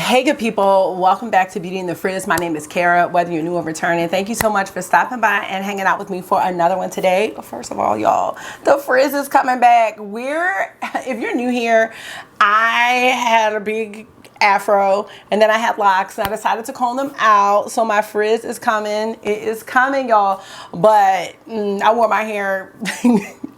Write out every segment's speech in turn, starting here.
Hey good people, welcome back to Beauty and the Frizz. My name is Cara, whether you're new or returning. Thank you so much for stopping by and hanging out with me for another one today. First of all, y'all, the Frizz is coming back. If you're new here, I had a big afro and then I had locks and I decided to comb them out. So my Frizz is coming. It is coming, y'all. But I wore my hair,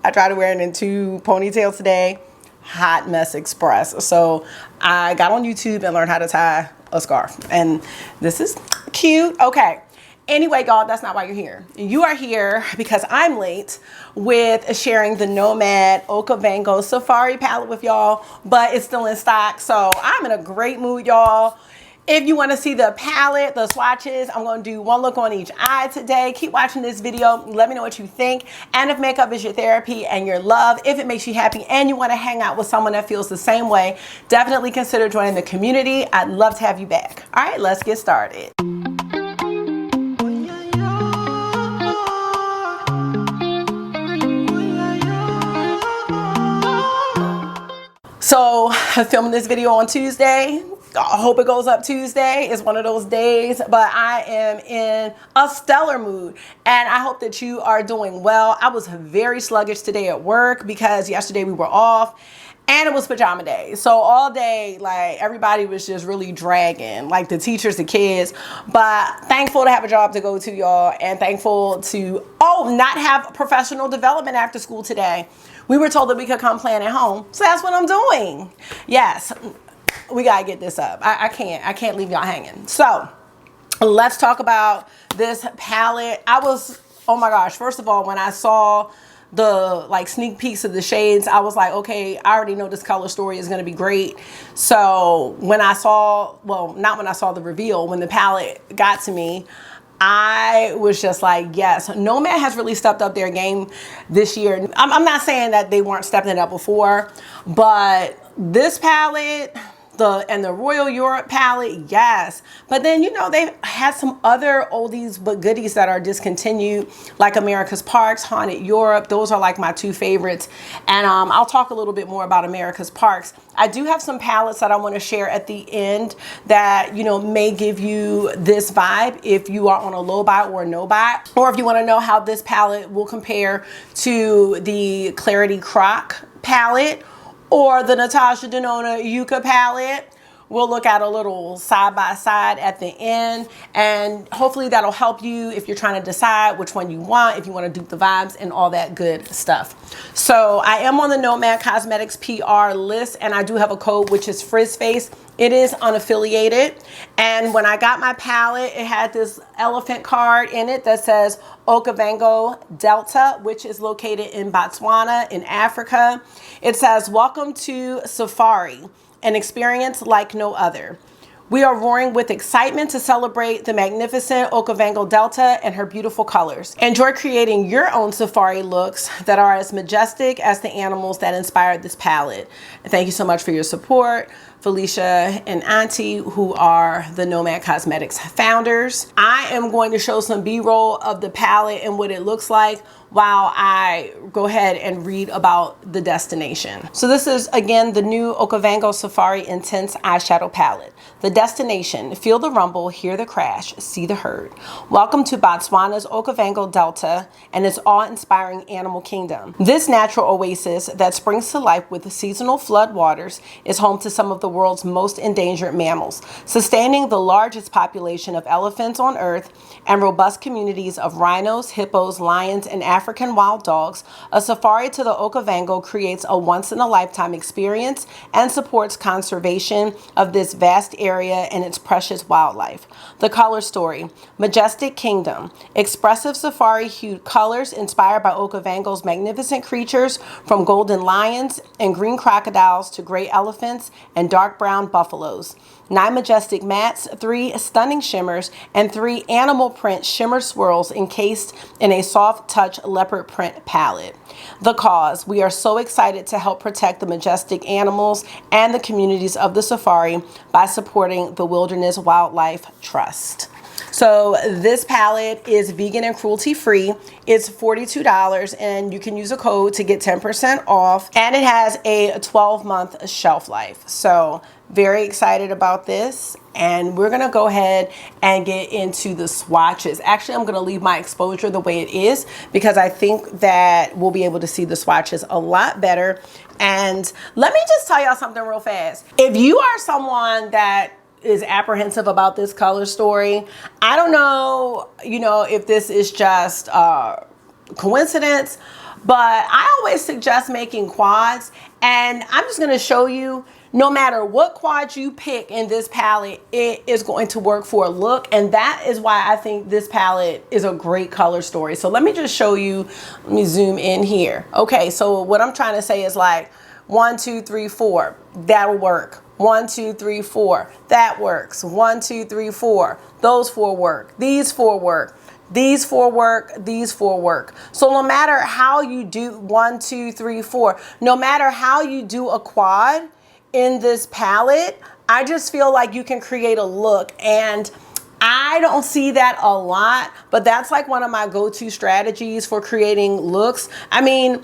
I tried to wear it in 2 ponytails today. Hot mess express. So I got on YouTube and learned how to tie a scarf, and this is cute. Okay, anyway, y'all, that's not why you're here. You are here because I'm late with sharing the Nomad Okavango Safari palette with y'all, but it's still in stock, so I'm in a great mood, y'all. If you want to see the palette, the swatches, I'm going to do one look on each eye today. Keep watching this video. Let me know what you think. And if makeup is your therapy and your love, if it makes you happy and you want to hang out with someone that feels the same way, definitely consider joining the community. I'd love to have you back. All right, let's get started. So I'm filming this video on Tuesday. I hope it goes up Tuesday. It's one of those days, but I am in a stellar mood and I hope that you are doing well. I was very sluggish today at work because yesterday we were off and it was pajama day. So all day, like, everybody was just really dragging, like the teachers, the kids, but thankful to have a job to go to, y'all, and thankful to, not have professional development after school today. We were told that we could come plan at home. So that's what I'm doing. Yes. We gotta get this up. I can't leave y'all hanging. So let's talk about this palette. Oh my gosh, first of all, when I saw the sneak peeks of the shades, I was like, okay, I already know this color story is gonna be great. So when I saw, well, not when I saw the reveal, when the palette got to me, I was just like, yes, Nomad has really stepped up their game this year. I'm not saying that they weren't stepping it up before, but this palette, the Royal Europe palette, yes. But then, you know, they've had some other oldies but goodies that are discontinued, like America's Parks, Haunted Europe. Those are like my 2 favorites. And I'll talk a little bit more about America's Parks. I do have some palettes that I want to share at the end that, you know, may give you this vibe if you are on a low buy or no buy, or if you want to know how this palette will compare to the Clarity Croc palette or the Natasha Denona Yucca palette. We'll look at a little side by side at the end, and hopefully that'll help you if you're trying to decide which one you want, if you want to dupe the vibes and all that good stuff. So I am on the Nomad Cosmetics PR list, and I do have a code, which is FrizzFace. It is unaffiliated, and when I got my palette, it had this elephant card in it that says Okavango Delta, which is located in Botswana in Africa. It says, "Welcome to Safari, an experience like no other. We are roaring with excitement to celebrate the magnificent Okavango Delta and her beautiful colors. Enjoy creating your own safari looks that are as majestic as the animals that inspired this palette." And thank you so much for your support, Felicia and Auntie, who are the Nomad Cosmetics founders. I am going to show some B-roll of the palette and what it looks like while I go ahead and read about the destination. So this is, again, the new Okavango Safari Intense Eyeshadow Palette. The destination: feel the rumble, hear the crash, see the herd. Welcome to Botswana's Okavango Delta and its awe-inspiring animal kingdom. This natural oasis that springs to life with seasonal flood waters is home to some of the world's most endangered mammals, sustaining the largest population of elephants on Earth and robust communities of rhinos, hippos, lions, and African wild dogs. A safari to the Okavango creates a once-in-a-lifetime experience and supports conservation of this vast area and its precious wildlife. The color story: majestic kingdom. Expressive safari-hued colors inspired by Okavango's magnificent creatures, from golden lions and green crocodiles to gray elephants and dark brown buffaloes. 9 majestic mattes, 3 stunning shimmers, and 3 animal print shimmer swirls encased in a soft touch leopard print palette. The cause: we are so excited to help protect the majestic animals and the communities of the safari by supporting the Wilderness Wildlife Trust. So this palette is vegan and cruelty free. It's $42 and you can use a code to get 10% off, and it has a 12-month shelf life. So very excited about this, and we're gonna go ahead and get into the swatches. Actually, I'm gonna leave my exposure the way it is because I think that we'll be able to see the swatches a lot better. And let me just tell y'all something real fast. If you are someone that is apprehensive about this color story, I don't know, you know, if this is just coincidence, but I always suggest making quads, and I'm just gonna show you, no matter what quad you pick in this palette, it is going to work for a look, and that is why I think this palette is a great color story. So let me just show you, let me zoom in here. Okay, so what I'm trying to say is like 1, 2, 3, 4, that'll work. 1, 2, 3, 4, that works. 1, 2, 3, 4, those 4 work. These 4 work. These 4 work, these 4 work. So no matter how you do 1, 2, 3, 4, no matter how you do a quad in this palette, I just feel like you can create a look, and I don't see that a lot, but that's like one of my go-to strategies for creating looks. I mean,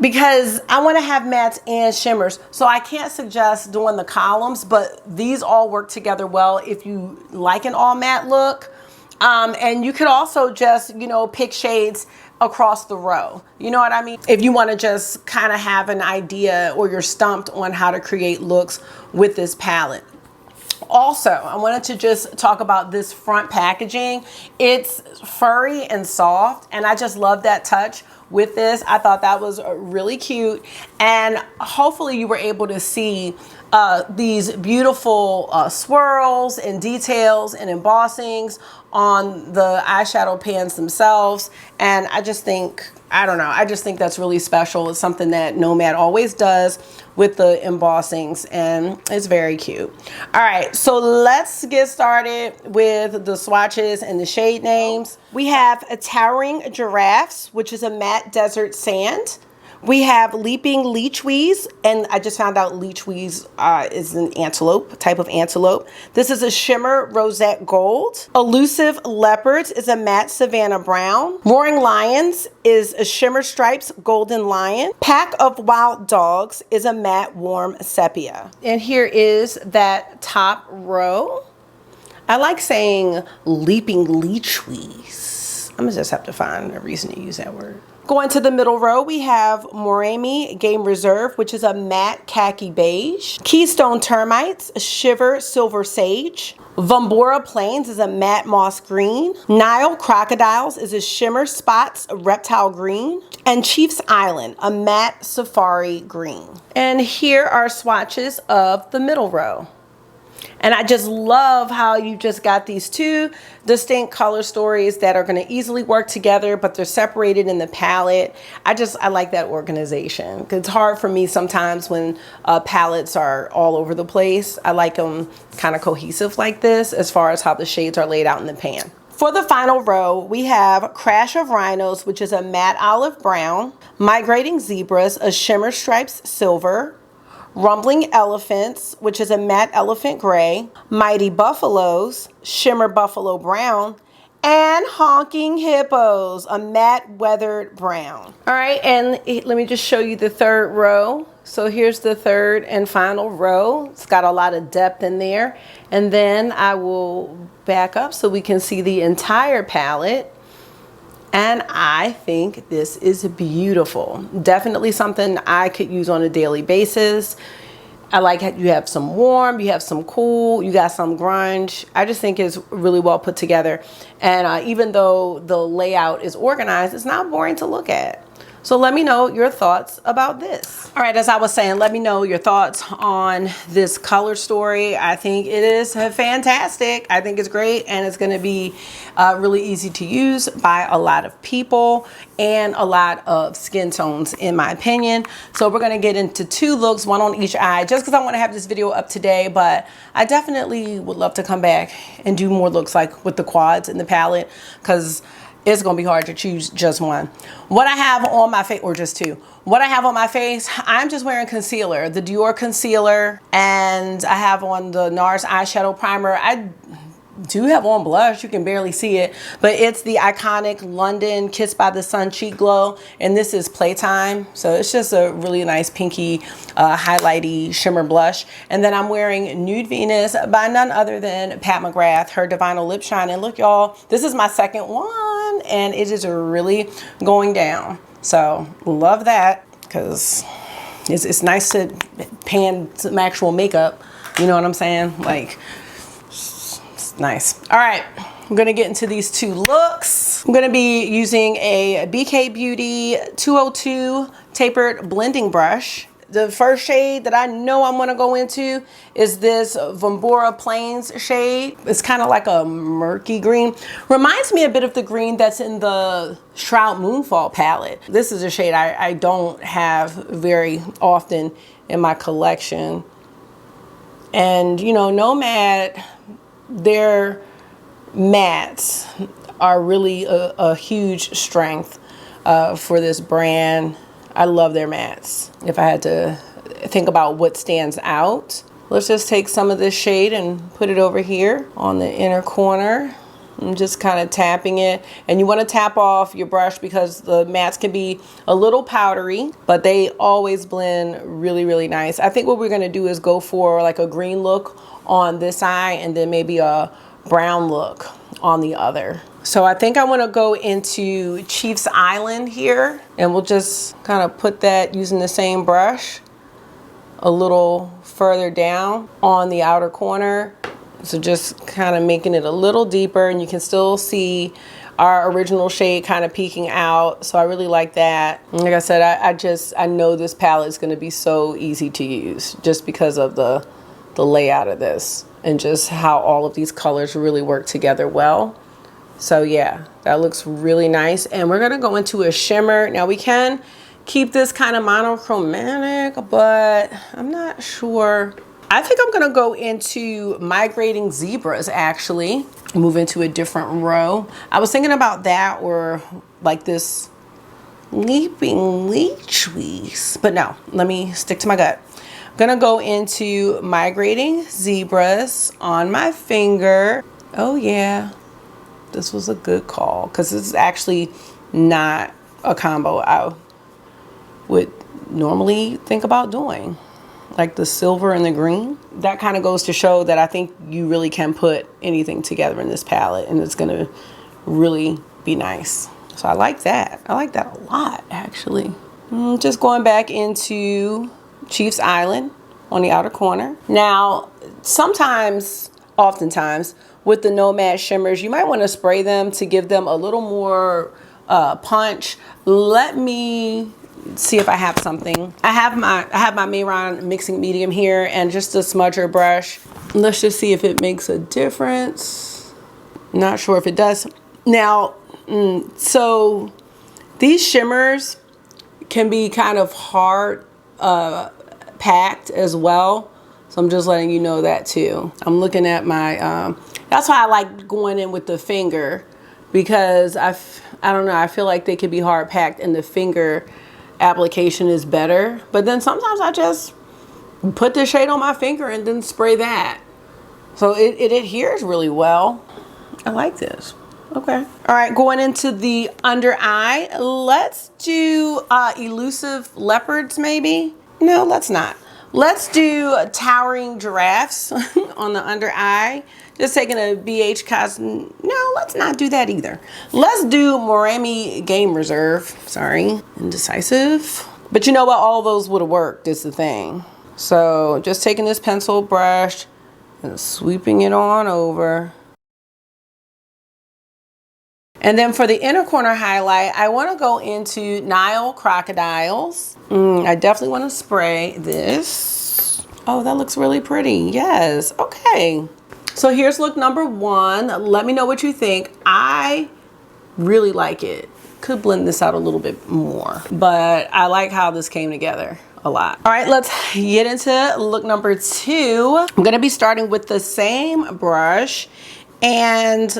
because I want to have mattes and shimmers, so I can't suggest doing the columns, but these all work together well if you like an all matte look. And you could also just, you know, pick shades across the row. You know what I mean? If you want to just kind of have an idea, or you're stumped on how to create looks with this palette. Also, I wanted to just talk about this front packaging. It's furry and soft, and I just love that touch with this. I thought that was really cute, and hopefully you were able to see these beautiful swirls and details and embossings on the eyeshadow pans themselves. And I just think, I don't know, I just think that's really special. It's something that Nomad always does with the embossings, and it's very cute. All right, so let's get started with the swatches and the shade names. We have a Towering Giraffes, which is a matte desert sand. We have Leaping Leechweeze, and I just found out Leechweeze is an antelope, type of antelope. This is a shimmer rosette gold. Elusive Leopards is a matte Savannah brown. Roaring Lions is a shimmer stripes golden lion. Pack of Wild Dogs is a matte warm sepia. And here is that top row. I like saying Leaping Leechweeze. I'm gonna just have to find a reason to use that word. Going to the middle row, we have Morami Game Reserve, which is a matte khaki beige. Keystone Termites, Shiver Silver Sage. Vumbora Plains is a matte moss green. Nile Crocodiles is a shimmer spots reptile green. And Chief's Island, a matte safari green. And here are swatches of the middle row. And I just love how you just got these two distinct color stories that are going to easily work together, but they're separated in the palette. I like that organization. It's hard for me sometimes when palettes are all over the place. I like them kind of cohesive like this as far as how the shades are laid out in the pan. For the final row, we have Crash of Rhinos, which is a matte olive brown. Migrating Zebras, a shimmer stripes silver. Rumbling Elephants, which is a matte elephant gray. Mighty Buffaloes, shimmer buffalo brown. And Honking Hippos, a matte weathered brown. All right, and let me just show you the third row. So here's the third and final row. It's got a lot of depth in there. And then I will back up so we can see the entire palette. And I think this is beautiful. Definitely something I could use on a daily basis. I like how you have some warm, you have some cool, you got some grunge. I just think it's really well put together. And even though the layout is organized, it's not boring to look at. So let me know your thoughts about this. All right, as I was saying, let me know your thoughts on this color story. I think it is fantastic. I think it's great, and it's gonna be really easy to use by a lot of people and a lot of skin tones, in my opinion. So we're gonna get into 2 looks, 1 on each eye, just because I wanna have this video up today, but I definitely would love to come back and do more looks like with the quads in the palette, because it's gonna be hard to choose just one. What I have on my face, or just 2. What I have on my face, I'm just wearing concealer, the Dior concealer, and I have on the NARS eyeshadow primer. I do have on blush. You can barely see it, but it's the iconic London Kissed by the Sun Cheek Glow, and this is Playtime. So it's just a really nice pinky, highlighty shimmer blush. And then I'm wearing Nude Venus by none other than Pat McGrath, her Divino Lip Shine. And look, y'all, this is my second one, and it is really going down. So love that, because it's nice to pan some actual makeup. You know what I'm saying? Like, it's nice. All right, I'm gonna get into these two looks. I'm gonna be using a BK Beauty 202 tapered blending brush. The first shade that I know I'm gonna go into is this Vombora Plains shade. It's kind of like a murky green. Reminds me a bit of the green that's in the Shroud Moonfall palette. This is a shade I don't have very often in my collection. And you know, Nomad, their mattes are really a huge strength for this brand. I love their mattes. If I had to think about what stands out, let's just take some of this shade and put it over here on the inner corner. I'm just kind of tapping it. And you want to tap off your brush because the mattes can be a little powdery, but they always blend really, really nice. I think what we're going to do is go for like a green look on this eye and then maybe a brown look on the other. So I think I want to go into Chief's Island here, and we'll just kind of put that using the same brush a little further down on the outer corner. So just kind of making it a little deeper, and you can still see our original shade kind of peeking out. So I really like that. And like I said, I know this palette is going to be so easy to use just because of the layout of this and just how all of these colors really work together well. So yeah, that looks really nice. And we're gonna go into a shimmer. Now we can keep this kind of monochromatic, but I'm not sure. I think I'm gonna go into Migrating Zebras actually, move into a different row. I was thinking about that, or like this Leaping Leeches, but no, let me stick to my gut. I'm gonna go into Migrating Zebras on my finger. Oh yeah. This was a good call because this is actually not a combo I would normally think about doing. Like the silver and the green. That kind of goes to show that I think you really can put anything together in this palette and it's gonna really be nice. So I like that. I like that a lot actually. Just going back into Chief's Island on the outer corner. Now, oftentimes, with the Nomad shimmers, you might want to spray them to give them a little more punch. Let me see if I have something. I have my Mayron mixing medium here and just a smudger brush. Let's just see if it makes a difference. Not sure if it does. Now, so these shimmers can be kind of hard packed as well. So I'm just letting you know that too. I'm looking at my, that's why I like going in with the finger, because I don't know, I feel like they could be hard packed and the finger application is better. But then sometimes I just put the shade on my finger and then spray that. So it adheres really well. I like this. Okay. All right, going into the under eye. Let's do Elusive Leopards maybe. No, let's not. Let's do Towering Giraffes on the under eye. Just taking a BH no, let's not do that either. Let's do Morami Game Reserve. Sorry, Indecisive. But you know what? All those would have worked is the thing. So just taking this pencil brush and sweeping it on over. And then for the inner corner highlight, I want to go into Nile Crocodiles. I definitely want to spray this. Oh, that looks really pretty. Yes. Okay. So here's look number one. Let me know what you think. I really like it. Could blend this out a little bit more, but I like how this came together a lot. All right, let's get into look number two. I'm going to be starting with the same brush and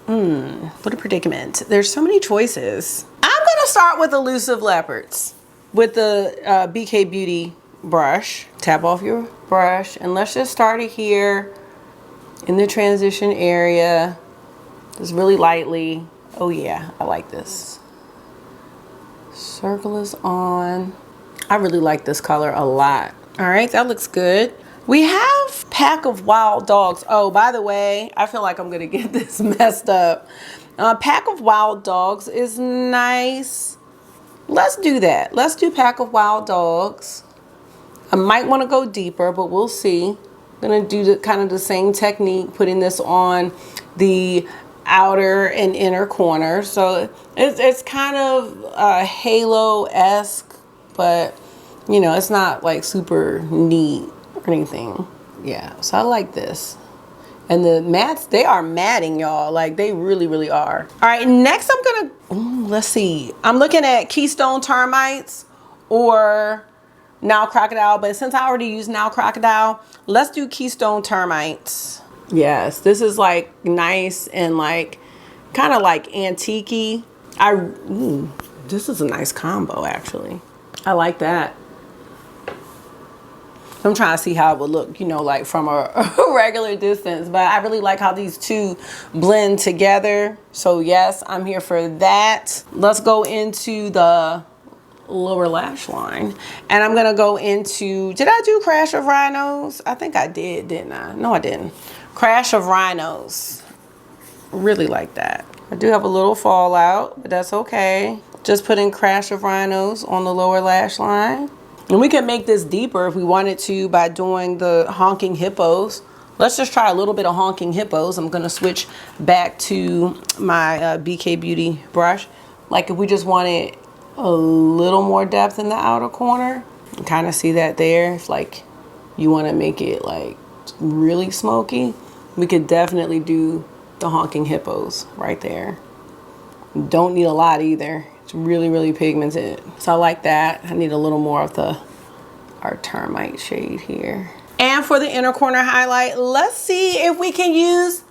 what a predicament. There's so many choices. I'm gonna start with Elusive Leopards with the BK Beauty brush. Tap off your brush and let's just start it here in the transition area, just really lightly. Oh yeah, I like this. Circle is on. I really like this color a lot. All right, that looks good. We have Pack of Wild Dogs. Oh, by the way, I feel like I'm gonna get this messed up. Pack of Wild Dogs is nice. Let's do that. Let's do Pack of Wild Dogs. I might want to go deeper, but we'll see. I'm gonna do kind of the same technique, putting this on the outer and inner corner. So it's kind of halo-esque, but you know, it's not like super neat or anything. Yeah, so I like this. And the mattes, they are matting, y'all. Like, they really, really are. All right, next I'm gonna, let's see. I'm looking at Keystone Termites or Now Crocodile, but since I already used Now Crocodile, let's do Keystone Termites. Yes, this is like nice and like, kind of like antique-y. This is a nice combo, actually. I like that. I'm trying to see how it would look, you know, like from a regular distance, but I really like how these two blend together. So yes, I'm here for that. Let's go into the lower lash line, and I'm gonna go into, did I do Crash of Rhinos? I think I did, didn't I? No, I didn't. Crash of Rhinos. Really like that. I do have a little fallout, but that's okay. Just putting Crash of Rhinos on the lower lash line. And we can make this deeper if we wanted to by doing the Honking Hippos. Let's just try a little bit of Honking Hippos. I'm gonna switch back to my BK Beauty brush. Like if we just wanted a little more depth in the outer corner, you kind of see that there. If like you wanna make it like really smoky, we could definitely do the Honking Hippos right there. Don't need a lot either. It's really, really pigmented. So I like that. I need a little more of our termite shade here. And for the inner corner highlight, let's see if we can use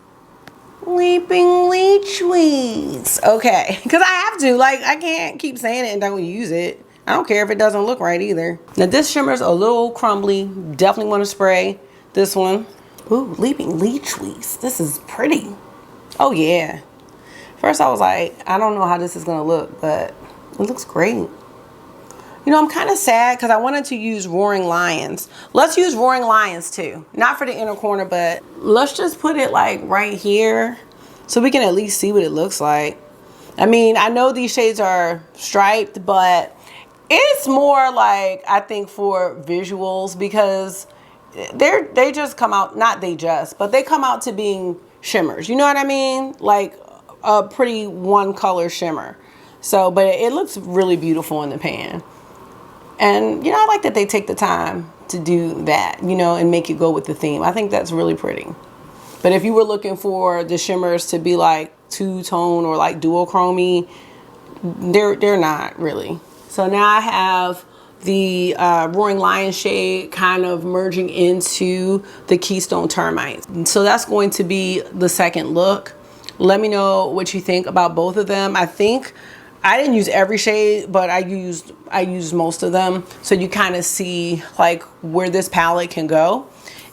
Leaping Leech Weeds. Okay, because I have to. Like, I can't keep saying it and don't use it. I don't care if it doesn't look right either. Now this shimmer's a little crumbly. Definitely want to spray this one. Ooh, Leaping Leech Weeds. This is pretty. Oh yeah. First I was like, I don't know how this is gonna look, but it looks great. You know, I'm kind of sad because I wanted to use Roaring Lions. Let's use Roaring Lions too. Not for the inner corner, but let's just put it like right here so we can at least see what it looks like. I mean, I know these shades are striped, but it's more like, I think, for visuals because they just come out, not they just, but they come out to being shimmers. You know what I mean? Like a pretty one color shimmer. So, but it looks really beautiful in the pan. And, you know, I like that they take the time to do that, you know, and make it go with the theme. I think that's really pretty. But if you were looking for the shimmers to be like two-tone or like duochrome, they're not really. So now I have the Roaring Lion shade kind of merging into the Keystone Termites. So that's going to be the second look. Let me know what you think about both of them. I think I didn't use every shade, but I used most of them. So you kind of see like where this palette can go.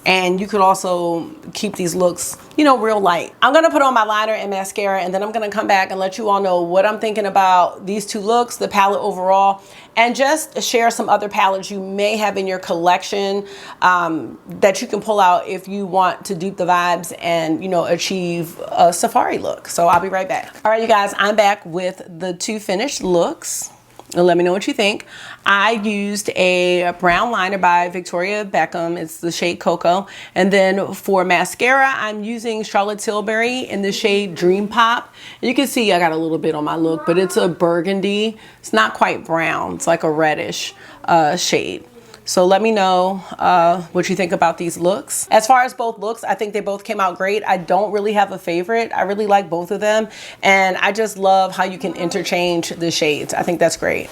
And you could also keep these looks, you know, real light. I'm gonna put on my liner and mascara, and then I'm gonna come back and let you all know what I'm thinking about these two looks, the palette overall, and just share some other palettes you may have in your collection that you can pull out if you want to dupe the vibes and, you know, achieve a safari look. So I'll be right back. All right, you guys, I'm back with the two finished looks. And let me know what you think. I used a brown liner by Victoria Beckham. It's the shade Cocoa. And then for mascara, I'm using Charlotte Tilbury in the shade Dream Pop. And you can see I got a little bit on my look, but it's a burgundy. It's not quite brown. It's like a reddish shade. So let me know what you think about these looks. As far as both looks, I think they both came out great. I don't really have a favorite. I really like both of them. And I just love how you can interchange the shades. I think that's great.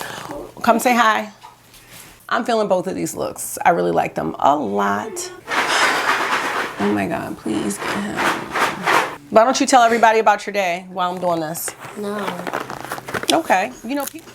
Come say hi. I'm feeling both of these looks. I really like them a lot. Oh my God, please get him. Why don't you tell everybody about your day while I'm doing this? No. Okay, you know, people.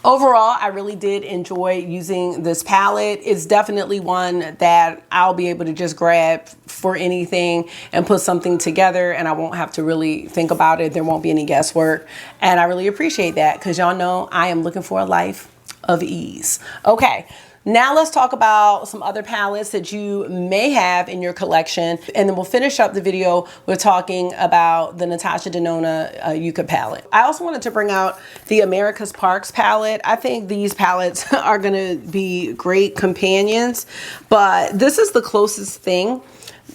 Overall, I really did enjoy using this palette. It's definitely one that I'll be able to just grab for anything and put something together, and I won't have to really think about it. There won't be any guesswork, and I really appreciate that because y'all know I am looking for a life of ease. Okay. Now let's talk about some other palettes that you may have in your collection, and then we'll finish up the video with talking about the Natasha Denona Yucca palette. I also wanted to bring out the America's Parks palette. I think these palettes are gonna be great companions, but this is the closest thing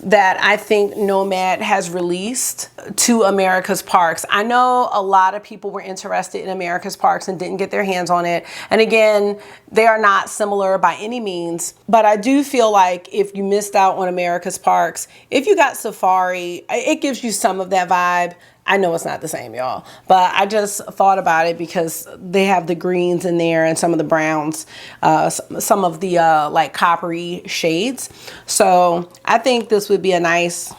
that I think Nomad has released to America's Parks. I know a lot of people were interested in America's Parks and didn't get their hands on it. And again, they are not similar by any means, but I do feel like if you missed out on America's Parks, if you got Safari, it gives you some of that vibe. I know it's not the same, y'all, but I just thought about it because they have the greens in there and some of the browns, some of the like coppery shades. So I think this would be a nice,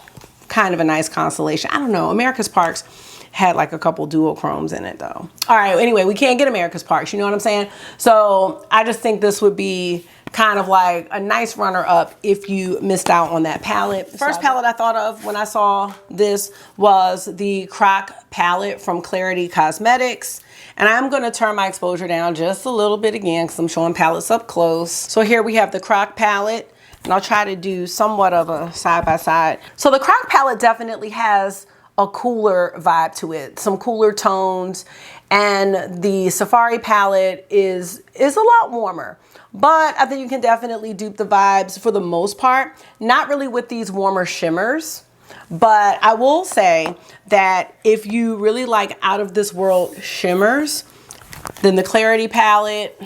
kind of a nice constellation. I don't know, America's Parks had like a couple duochromes in it though. All right, anyway, we can't get America's Parks, you know what I'm saying? So I just think this would be kind of like a nice runner-up if you missed out on that palette. First palette I thought of when I saw this was the Croc palette from Clarity Cosmetics. And I'm gonna turn my exposure down just a little bit again because I'm showing palettes up close. So here we have the Croc palette, and I'll try to do somewhat of a side-by-side. So the Croc palette definitely has a cooler vibe to it, some cooler tones, and the Safari palette is a lot warmer. But I think you can definitely dupe the vibes for the most part. Not really with these warmer shimmers, but I will say that if you really like out of this world shimmers, then the Clarity palette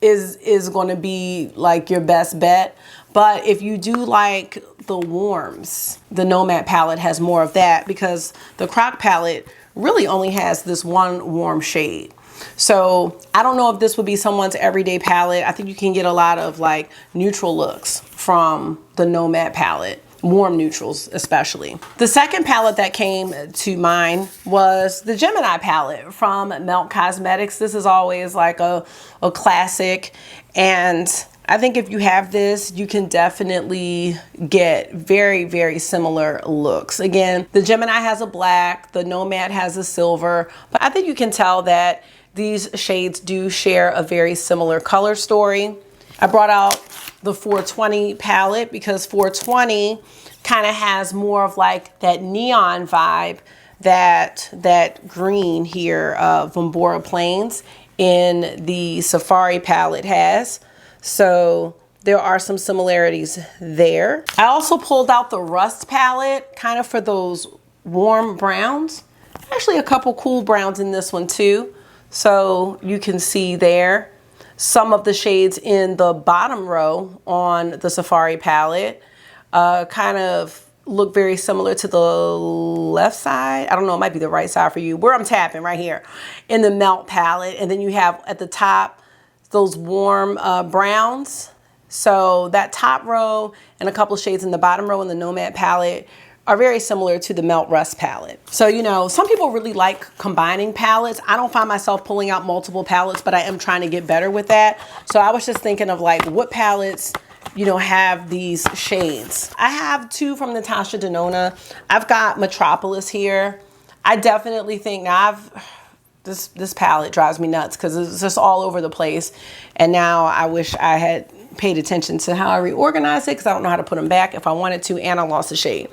is going to be like your best bet. But if you do like the warms, the Nomad palette has more of that because the Croc palette really only has this one warm shade. So I don't know if this would be someone's everyday palette. I think you can get a lot of like neutral looks from the Nomad palette, warm neutrals especially. The second palette that came to mind was the Gemini palette from Nomad Cosmetics. This is always like a classic, and I think if you have this, you can definitely get very, very similar looks. Again, the Gemini has a black, the Nomad has a silver, but I think you can tell that these shades do share a very similar color story. I brought out the 420 palette because 420 kind of has more of like that neon vibe that green here, Vombora Plains in the Safari palette has. So there are some similarities there. I also pulled out the Rust palette kind of for those warm browns. Actually a couple cool browns in this one too. So you can see there some of the shades in the bottom row on the Safari palette kind of look very similar to the left side. I don't know, it might be the right side for you. Where I'm tapping right here in the Melt palette. And then you have at the top those warm browns. So that top row and a couple shades in the bottom row in the Nomad palette are very similar to the Melt Rust palette. So, you know, some people really like combining palettes. I don't find myself pulling out multiple palettes, but I am trying to get better with that. So I was just thinking of like what palettes, you know, have these shades. I have two from Natasha Denona. I've got Metropolis here. I definitely think now this palette drives me nuts because it's just all over the place. And now I wish I had paid attention to how I reorganized it because I don't know how to put them back if I wanted to, and I lost the shade.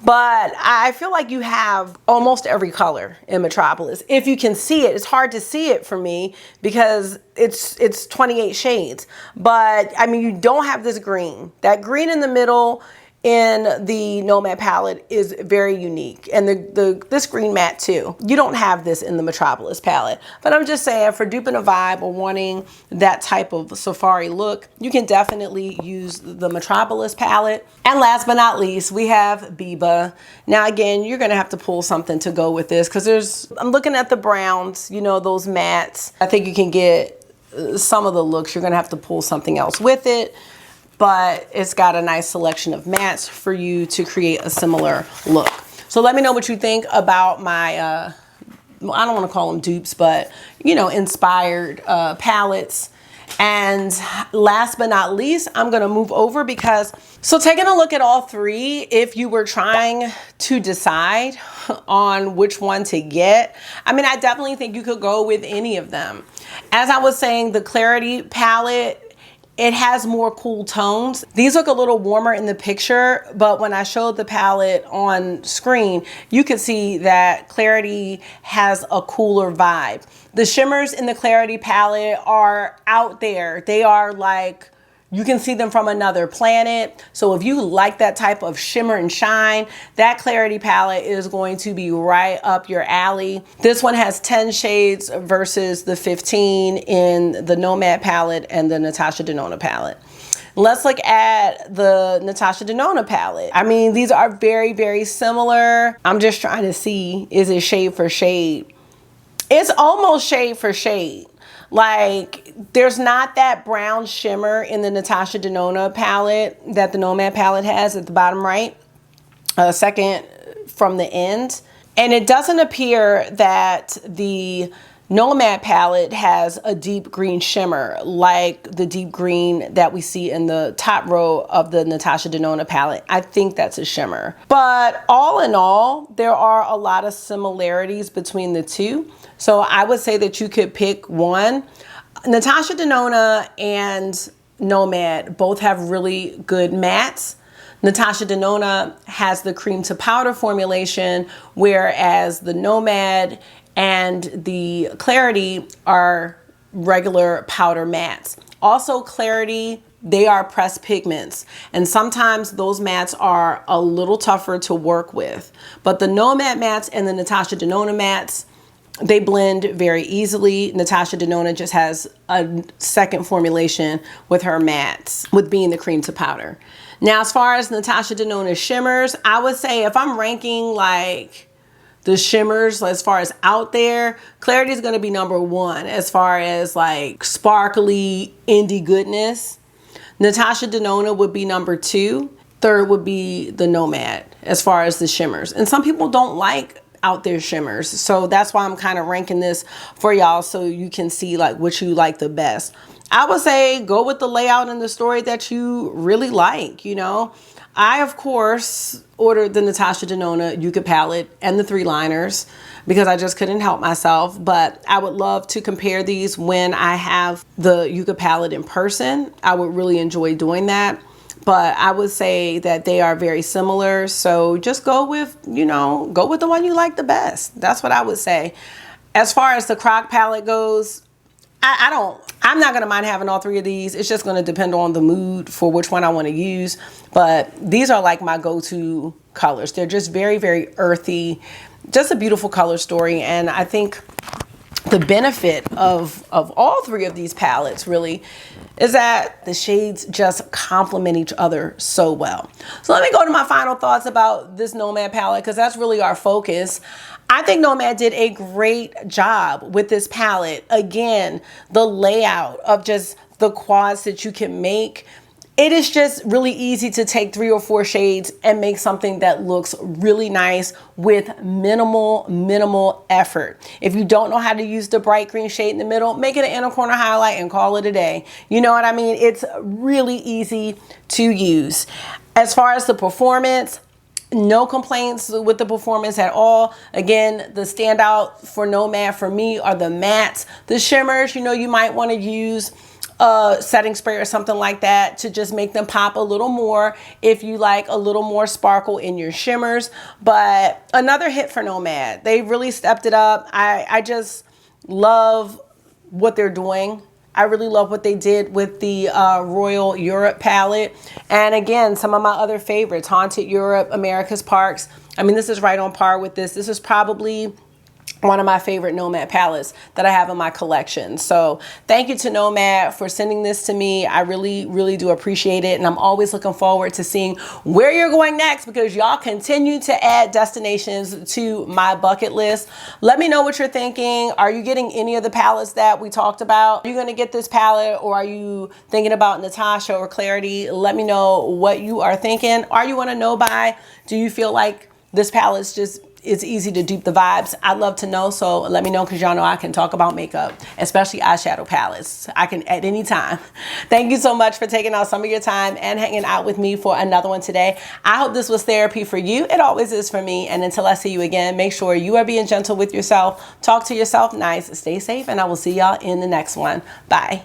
But I feel like you have almost every color in Metropolis. If you can see it, it's hard to see it for me because it's 28 shades. But I mean, you don't have this green. That green in the middle in the Nomad palette is very unique, and this green matte too. You don't have this in the Metropolis palette, but I'm just saying for duping a vibe or wanting that type of safari look, you can definitely use the Metropolis palette. And last but not least, we have Biba. Now again, you're gonna have to pull something to go with this because I'm looking at the browns, you know, those mattes. I think you can get some of the looks. You're gonna have to pull something else with it, but it's got a nice selection of mattes for you to create a similar look. So let me know what you think about my I don't want to call them dupes, but you know, inspired palettes. And last but not least, I'm going to move over because, so taking a look at all three, if you were trying to decide on which one to get, I mean, I definitely think you could go with any of them. As I was saying, the Clarity palette, it has more cool tones. These look a little warmer in the picture, but when I showed the palette on screen, you could see that Clarity has a cooler vibe. The shimmers in the Clarity palette are out there. They are like, you can see them from another planet. So if you like that type of shimmer and shine, that Clarity palette is going to be right up your alley. This one has 10 shades versus the 15 in the Nomad palette and the Natasha Denona palette. Let's look at the Natasha Denona palette. I mean, these are very, very similar. I'm just trying to see, is it shade for shade? It's almost shade for shade. Like, there's not that brown shimmer in the Natasha Denona palette that the Nomad palette has at the bottom right, second from the end. And it doesn't appear that the Nomad palette has a deep green shimmer like the deep green that we see in the top row of the Natasha Denona palette. I think that's a shimmer. But all in all, there are a lot of similarities between the two. So I would say that you could pick one. Natasha Denona and Nomad both have really good mattes. Natasha Denona has the cream to powder formulation, whereas the Nomad and the Clarity are regular powder mattes. Also Clarity, they are pressed pigments, and sometimes those mattes are a little tougher to work with. But the Nomad mattes and the Natasha Denona mattes, they blend very easily. Natasha Denona just has a second formulation with her mattes, with being the cream to powder. Now, as far as Natasha Denona shimmers, I would say if I'm ranking like the shimmers as far as out there, Clarity is going to be number one as far as like sparkly indie goodness. Natasha Denona would be number two. Third would be the Nomad as far as the shimmers. And some people don't like out there shimmers, so that's why I'm kind of ranking this for y'all so you can see like what you like the best. I would say go with the layout and the story that you really like. You know, I of course ordered the Natasha Denona Yucca palette and the 3 liners because I just couldn't help myself, but I would love to compare these when I have the Yucca palette in person. I would really enjoy doing that. But I would say that they are very similar. So just go with, you know, go with the one you like the best. That's what I would say. As far as the Croc palette goes, I'm not going to mind having all 3 of these. It's just going to depend on the mood for which one I want to use. But these are like my go-to colors. They're just very, very earthy. Just a beautiful color story. And I think the benefit of all 3 of these palettes really is that the shades just complement each other so well. So let me go to my final thoughts about this Nomad palette, because that's really our focus. I think Nomad did a great job with this palette. Again, the layout of just the quads that you can make. It is just really easy to take 3 or 4 shades and make something that looks really nice with minimal effort. If you don't know how to use the bright green shade in the middle, make it an inner corner highlight and call it a day. You know what I mean? It's really easy to use. As far as the performance, no complaints with the performance at all. Again, the standout for Nomad for me are the mattes. The shimmers, you know, you might want to use a setting spray or something like that to just make them pop a little more if you like a little more sparkle in your shimmers. But another hit for Nomad. They really stepped it up. I just love what they're doing. I really love what they did with the Royal Europe palette. And again, some of my other favorites, Haunted Europe, America's Parks. I mean, this is right on par with this. This is probably one of my favorite Nomad palettes that I have in my collection. So thank you to Nomad for sending this to me. I really do appreciate it. And I'm always looking forward to seeing where you're going next, because y'all continue to add destinations to my bucket list. Let me know what you're thinking. Are you getting any of the palettes that we talked about? Are you going to get this palette, or are you thinking about Natasha or Clarity? Let me know what you are thinking. Are you on a no buy? Do you feel like this palette's just it's easy to dupe the vibes? I'd love to know, so let me know, because y'all know I can talk about makeup, especially eyeshadow palettes. I can at any time. Thank you so much for taking out some of your time and hanging out with me for another one today. I hope this was therapy for you. It always is for me. And until I see you again, make sure you are being gentle with yourself. Talk to yourself nice. Stay safe, and I will see y'all in the next one. Bye.